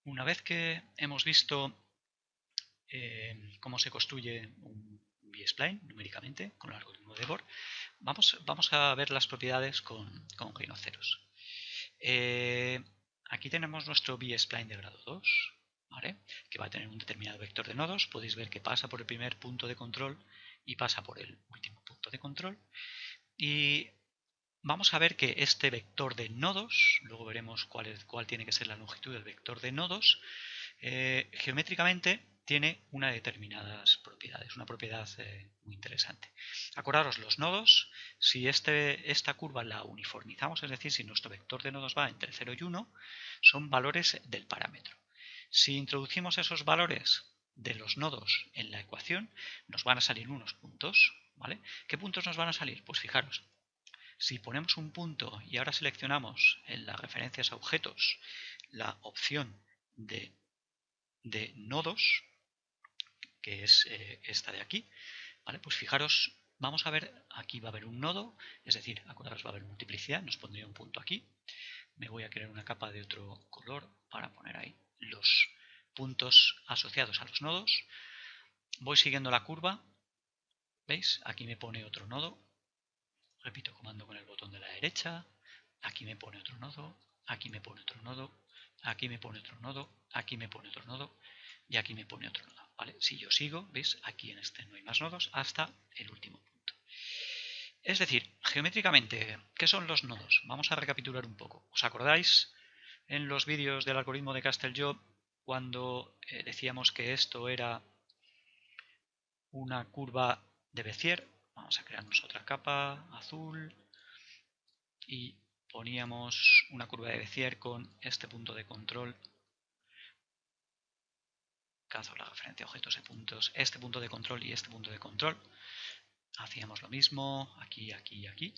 Una vez que hemos visto cómo se construye un B-spline numéricamente con el algoritmo de Bohr, vamos a ver las propiedades con rinoceros. Aquí tenemos nuestro B-spline de grado 2, ¿vale? Que va a tener un determinado vector de nodos. Podéis ver que pasa por el primer punto de control y pasa por el último punto de control. Y vamos a ver que este vector de nodos, luego veremos cuál tiene que ser la longitud del vector de nodos, geométricamente tiene unas determinadas propiedades, una propiedad muy interesante. Acordaros, los nodos, si esta curva la uniformizamos, es decir, si nuestro vector de nodos va entre 0 y 1, son valores del parámetro. Si introducimos esos valores de los nodos en la ecuación, nos van a salir unos puntos, ¿vale? ¿Qué puntos nos van a salir? Pues fijaros, si ponemos un punto y ahora seleccionamos en las referencias a objetos la opción de nodos, que es esta de aquí, ¿vale? Pues fijaros, vamos a ver, aquí va a haber un nodo, es decir, acordaros, va a haber multiplicidad, nos pondría un punto aquí, me voy a crear una capa de otro color para poner ahí los puntos asociados a los nodos, voy siguiendo la curva, ¿veis? Aquí me pone otro nodo, repito comando con el botón de la derecha, aquí me pone otro nodo, aquí me pone otro nodo, aquí me pone otro nodo, aquí me pone otro nodo y aquí me pone otro nodo, ¿vale? Si yo sigo, ¿veis? Aquí en este no hay más nodos hasta el último punto. Es decir, geométricamente, ¿qué son los nodos? Vamos a recapitular un poco. ¿Os acordáis en los vídeos del algoritmo de Castel-Job cuando decíamos que esto era una curva de Bézier? Vamos a crearnos otra capa azul y poníamos una curva de Bézier con este punto de control, caso la referencia a objetos de puntos, este punto de control y este punto de control. Hacíamos lo mismo aquí, aquí y aquí,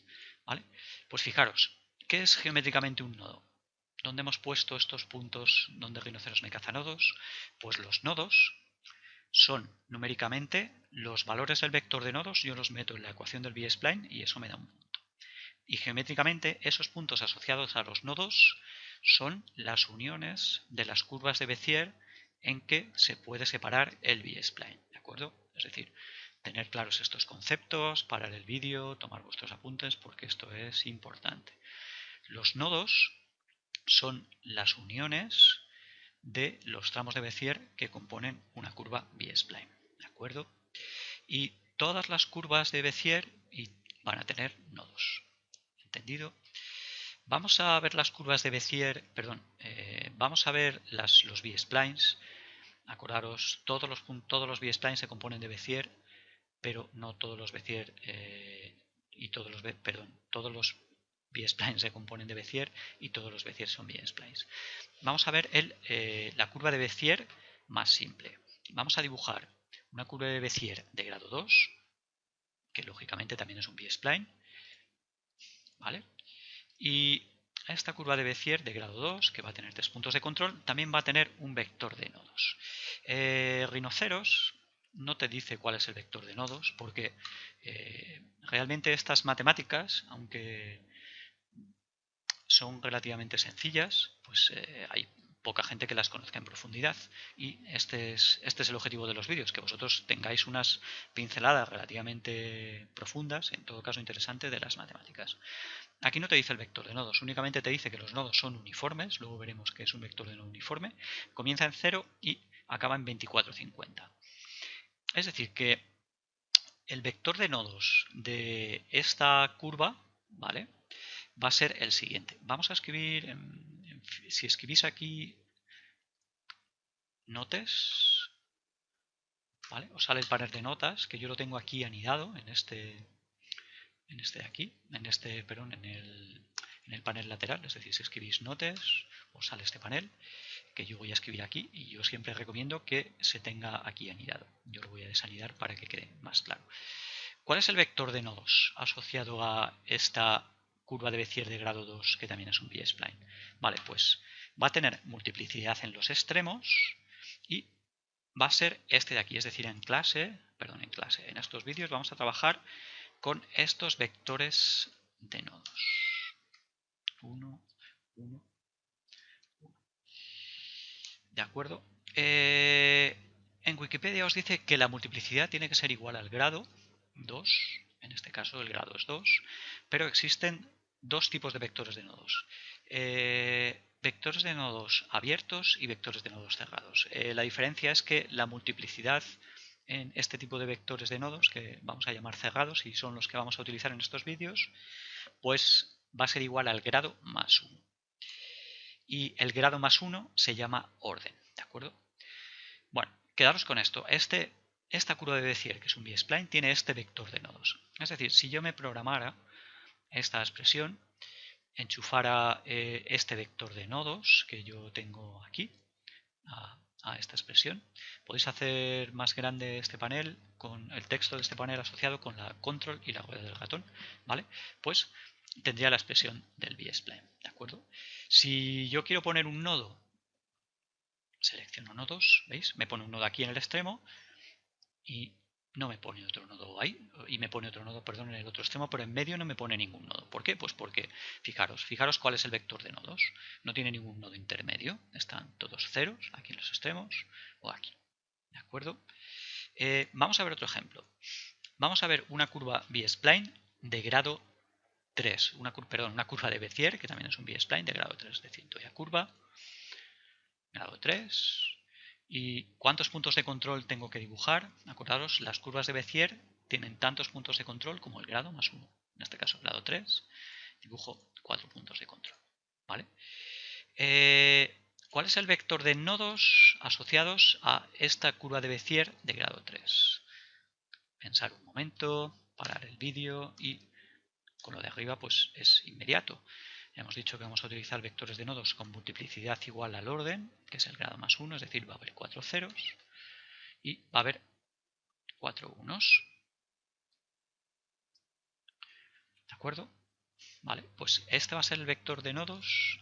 ¿vale? Pues fijaros, ¿qué es geométricamente un nodo? ¿Dónde hemos puesto estos puntos donde Rinoceros me caza nodos? Pues los nodos son numéricamente los valores del vector de nodos, yo los meto en la ecuación del B-spline y eso me da un punto. Y geométricamente esos puntos asociados a los nodos son las uniones de las curvas de Bézier en que se puede separar el B-spline, ¿de acuerdo? Es decir, tener claros estos conceptos, parar el vídeo, tomar vuestros apuntes porque esto es importante. Los nodos son las uniones de los tramos de Bézier que componen una curva B-spline, ¿de acuerdo? Y todas las curvas de Bézier van a tener nodos. ¿Entendido? Vamos a ver las curvas de Bézier, perdón, vamos a ver los B-splines. Acordaros, todos los B-splines se componen de Bézier, pero no todos los Bézier todos los B-splines se componen de Bézier y todos los Bézier son B-splines. Vamos a ver la curva de Bézier más simple. Vamos a dibujar una curva de Bézier de grado 2, que lógicamente también es un B-spline, ¿vale? Y esta curva de Bézier de grado 2, que va a tener 3 puntos de control, también va a tener un vector de nodos. Rinoceros no te dice cuál es el vector de nodos, porque realmente estas matemáticas, aunque son relativamente sencillas, pues hay poca gente que las conozca en profundidad y este es el objetivo de los vídeos, que vosotros tengáis unas pinceladas relativamente profundas, en todo caso interesante, de las matemáticas. Aquí no te dice el vector de nodos, únicamente te dice que los nodos son uniformes, luego veremos que es un vector de nodo uniforme, comienza en 0 y acaba en 24,50. Es decir, que el vector de nodos de esta curva, ¿vale?, va a ser el siguiente. Vamos a escribir, si escribís aquí notes, ¿vale?, os sale el panel de notas, que yo lo tengo aquí anidado en este de aquí, perdón, en el panel lateral, es decir, si escribís notes, os sale este panel, que yo voy a escribir aquí y yo siempre recomiendo que se tenga aquí anidado. Yo lo voy a desanidar para que quede más claro. ¿Cuál es el vector de nodos asociado a esta curva de Bézier de grado 2, que también es un B-spline? Vale, pues va a tener multiplicidad en los extremos y va a ser este de aquí, es decir, en estos vídeos vamos a trabajar con estos vectores de nodos. 1, 1, 1. ¿De acuerdo? En Wikipedia os dice que la multiplicidad tiene que ser igual al grado 2, en este caso el grado es 2, pero existen dos tipos de vectores de nodos. Vectores de nodos abiertos y vectores de nodos cerrados. La diferencia es que la multiplicidad en este tipo de vectores de nodos, que vamos a llamar cerrados y son los que vamos a utilizar en estos vídeos, pues va a ser igual al grado más 1. Y el grado más 1 se llama orden, ¿de acuerdo? Bueno, quedaros con esto. Esta curva de Bézier, que es un B-spline, tiene este vector de nodos. Es decir, si yo me programara esta expresión, enchufara este vector de nodos que yo tengo aquí a esta expresión, podéis hacer más grande este panel con el texto de este panel asociado con la control y la rueda del ratón, ¿vale? Pues tendría la expresión del B-spline, ¿de acuerdo? Si yo quiero poner un nodo, selecciono nodos, ¿veis? Me pone un nodo aquí en el extremo y no me pone otro nodo ahí, y me pone otro nodo, perdón, en el otro extremo, pero en medio no me pone ningún nodo. ¿Por qué? Pues porque, fijaros cuál es el vector de nodos. No tiene ningún nodo intermedio, están todos ceros, aquí en los extremos, o aquí. ¿De acuerdo? Vamos a ver otro ejemplo. Vamos a ver una curva B-spline de grado 3, una curva de Bézier, que también es un B-spline de grado 3, es decir, doy a curva, grado 3, ¿y cuántos puntos de control tengo que dibujar? Acordaros, las curvas de Bézier tienen tantos puntos de control como el grado más 1. En este caso, grado 3, dibujo 4 puntos de control. ¿Vale? ¿Cuál es el vector de nodos asociados a esta curva de Bézier de grado 3? Pensar un momento, parar el vídeo y con lo de arriba pues es inmediato. Hemos dicho que vamos a utilizar vectores de nodos con multiplicidad igual al orden, que es el grado más 1, es decir, va a haber 4 ceros y va a haber 4 unos. ¿De acuerdo? Vale, pues este va a ser el vector de nodos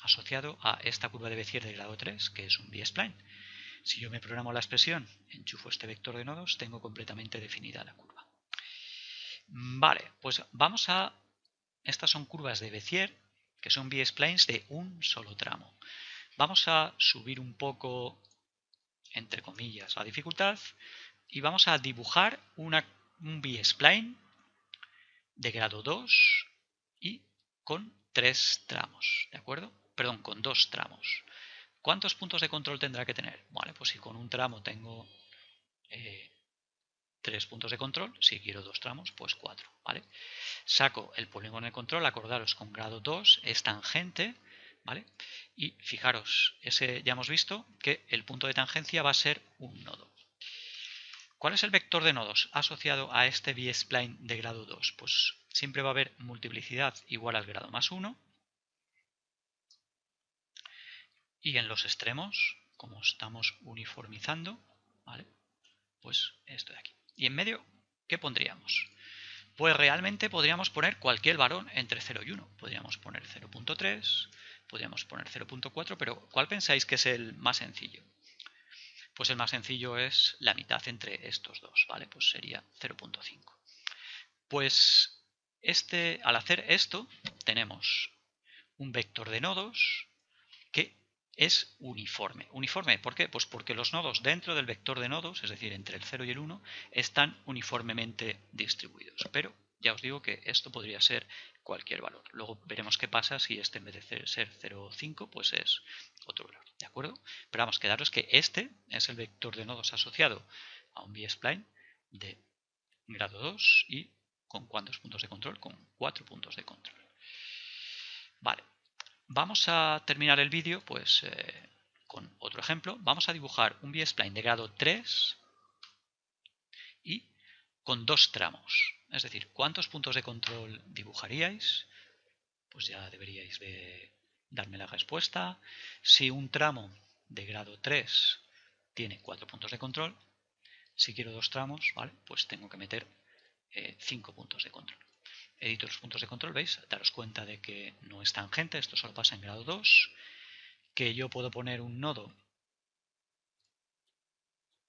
asociado a esta curva de Bézier de grado 3, que es un B-spline. Si yo me programo la expresión, enchufo este vector de nodos, tengo completamente definida la curva. Vale, pues vamos a... Estas son curvas de Bézier, que son B-splines de un solo tramo. Vamos a subir un poco, entre comillas, la dificultad y vamos a dibujar un B-spline de grado 2 y con 3 tramos, ¿de acuerdo? Perdón, con 2 tramos. ¿Cuántos puntos de control tendrá que tener? Vale, pues si con un tramo tengo 3 puntos de control, si quiero 2 tramos, pues 4, ¿vale? Saco el polígono de control, acordaros, con grado 2 es tangente, ¿vale? Y fijaros, ya hemos visto que el punto de tangencia va a ser un nodo. ¿Cuál es el vector de nodos asociado a este B-spline de grado 2? Pues siempre va a haber multiplicidad igual al grado más 1. Y en los extremos, como estamos uniformizando, ¿vale? Pues esto de aquí. Y en medio, ¿qué pondríamos? Pues realmente podríamos poner cualquier valor entre 0 y 1. Podríamos poner 0.3, podríamos poner 0.4, pero ¿cuál pensáis que es el más sencillo? Pues el más sencillo es la mitad entre estos dos, ¿vale? Pues sería 0.5. Pues al hacer esto tenemos un vector de nodos que es uniforme. ¿Uniforme por qué? Pues porque los nodos dentro del vector de nodos, es decir, entre el 0 y el 1, están uniformemente distribuidos. Pero ya os digo que esto podría ser cualquier valor. Luego veremos qué pasa si este en vez de ser 0,5 pues es otro valor. ¿De acuerdo? Pero vamos, quedaros que este es el vector de nodos asociado a un B-spline de grado 2 y ¿con cuántos puntos de control? Con 4 puntos de control. Vale. Vamos a terminar el vídeo pues, con otro ejemplo. Vamos a dibujar un B-spline de grado 3 y con 2 tramos. Es decir, ¿cuántos puntos de control dibujaríais? Pues ya deberíais de darme la respuesta. Si un tramo de grado 3 tiene 4 puntos de control, si quiero 2 tramos, ¿vale? Pues tengo que meter 5 puntos de control. Edito los puntos de control, ¿veis? Daros cuenta de que no es tangente, esto solo pasa en grado 2, que yo puedo poner un nodo,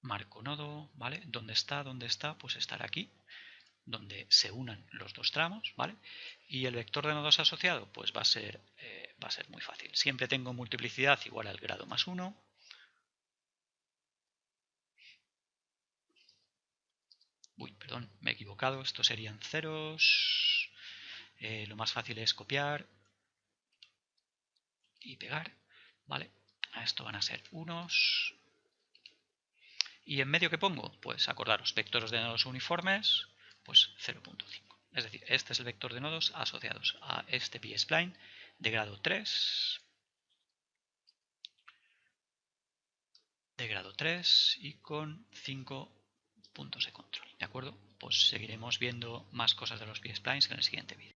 marco nodo, ¿vale? ¿Dónde está? ¿Dónde está? Pues estará aquí, donde se unan los dos tramos, ¿vale? Y el vector de nodos asociado, pues va a ser muy fácil. Siempre tengo multiplicidad igual al grado más 1, perdón, me he equivocado, estos serían ceros. Lo más fácil es copiar y pegar, ¿vale? A esto van a ser unos. ¿Y en medio qué pongo? Pues acordaros, vectores de nodos uniformes, pues 0.5. Es decir, este es el vector de nodos asociados a este pspline de grado 3. De grado 3 y con 5 puntos de control, ¿de acuerdo? Pues seguiremos viendo más cosas de los psplines en el siguiente vídeo.